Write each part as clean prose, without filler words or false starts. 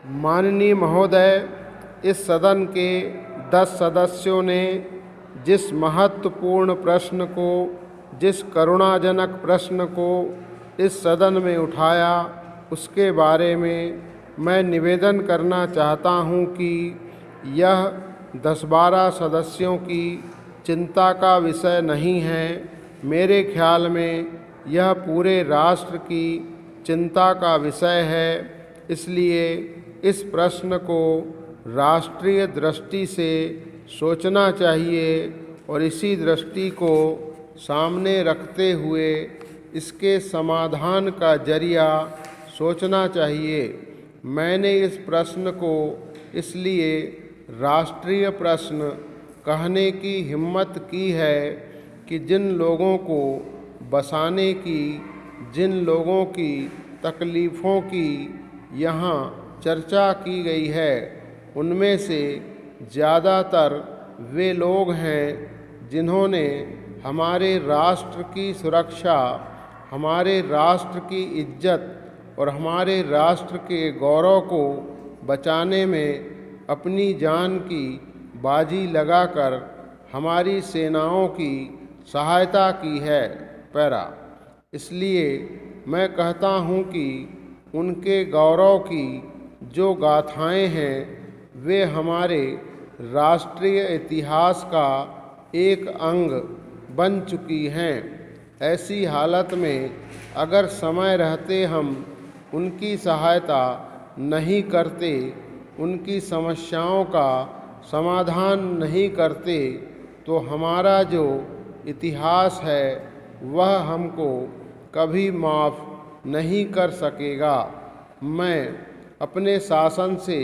माननीय महोदय, इस सदन के 10 सदस्यों ने जिस महत्वपूर्ण प्रश्न को, जिस करुणाजनक प्रश्न को इस सदन में उठाया, उसके बारे में मैं निवेदन करना चाहता हूं कि यह 10-12 सदस्यों की चिंता का विषय नहीं है। मेरे ख्याल में यह पूरे राष्ट्र की चिंता का विषय है। इसलिए इस प्रश्न को राष्ट्रीय दृष्टि से सोचना चाहिए और इसी दृष्टि को सामने रखते हुए इसके समाधान का जरिया सोचना चाहिए। मैंने इस प्रश्न को इसलिए राष्ट्रीय प्रश्न कहने की हिम्मत की है कि जिन लोगों को बसाने की, जिन लोगों की तकलीफ़ों की यहाँ चर्चा की गई है, उनमें से ज़्यादातर वे लोग हैं जिन्होंने हमारे राष्ट्र की सुरक्षा, हमारे राष्ट्र की इज्जत और हमारे राष्ट्र के गौरव को बचाने में अपनी जान की बाजी लगाकर हमारी सेनाओं की सहायता की है। पैरा। इसलिए मैं कहता हूँ कि उनके गौरव की जो गाथाएं हैं वे हमारे राष्ट्रीय इतिहास का एक अंग बन चुकी हैं। ऐसी हालत में अगर समय रहते हम उनकी सहायता नहीं करते, उनकी समस्याओं का समाधान नहीं करते, तो हमारा जो इतिहास है वह हमको कभी माफ़ नहीं कर सकेगा। मैं अपने शासन से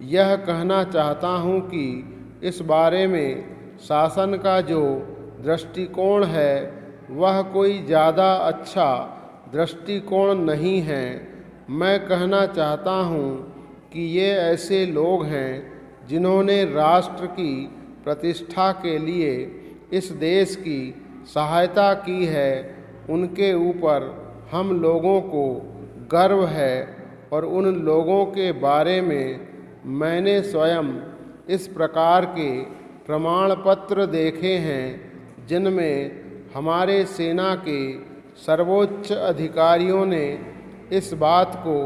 यह कहना चाहता हूँ कि इस बारे में शासन का जो दृष्टिकोण है वह कोई ज़्यादा अच्छा दृष्टिकोण नहीं है। मैं कहना चाहता हूँ कि ये ऐसे लोग हैं जिन्होंने राष्ट्र की प्रतिष्ठा के लिए इस देश की सहायता की है। उनके ऊपर हम लोगों को गर्व है और उन लोगों के बारे में मैंने स्वयं इस प्रकार के प्रमाण पत्र देखे हैं जिनमें हमारे सेना के सर्वोच्च अधिकारियों ने इस बात को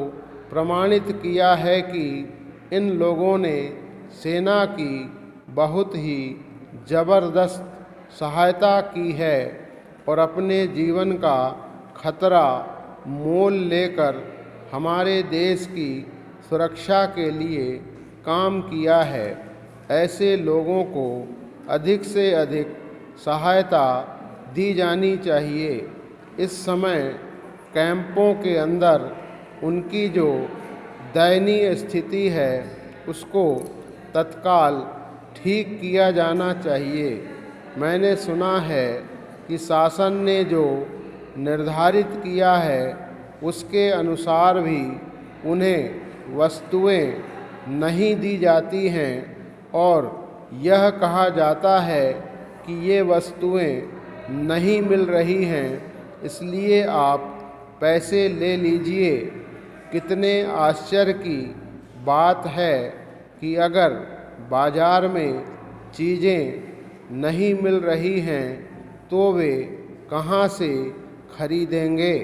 प्रमाणित किया है कि इन लोगों ने सेना की बहुत ही ज़बरदस्त सहायता की है और अपने जीवन का खतरा मोल लेकर हमारे देश की सुरक्षा के लिए काम किया है। ऐसे लोगों को अधिक से अधिक सहायता दी जानी चाहिए। इस समय कैंपों के अंदर उनकी जो दयनीय स्थिति है उसको तत्काल ठीक किया जाना चाहिए। मैंने सुना है कि शासन ने जो निर्धारित किया है उसके अनुसार भी उन्हें वस्तुएं नहीं दी जाती हैं और यह कहा जाता है कि ये वस्तुएं नहीं मिल रही हैं, इसलिए आप पैसे ले लीजिए। कितने आश्चर्य की बात है कि अगर बाज़ार में चीज़ें नहीं मिल रही हैं तो वे कहाँ से खरीदेंगे।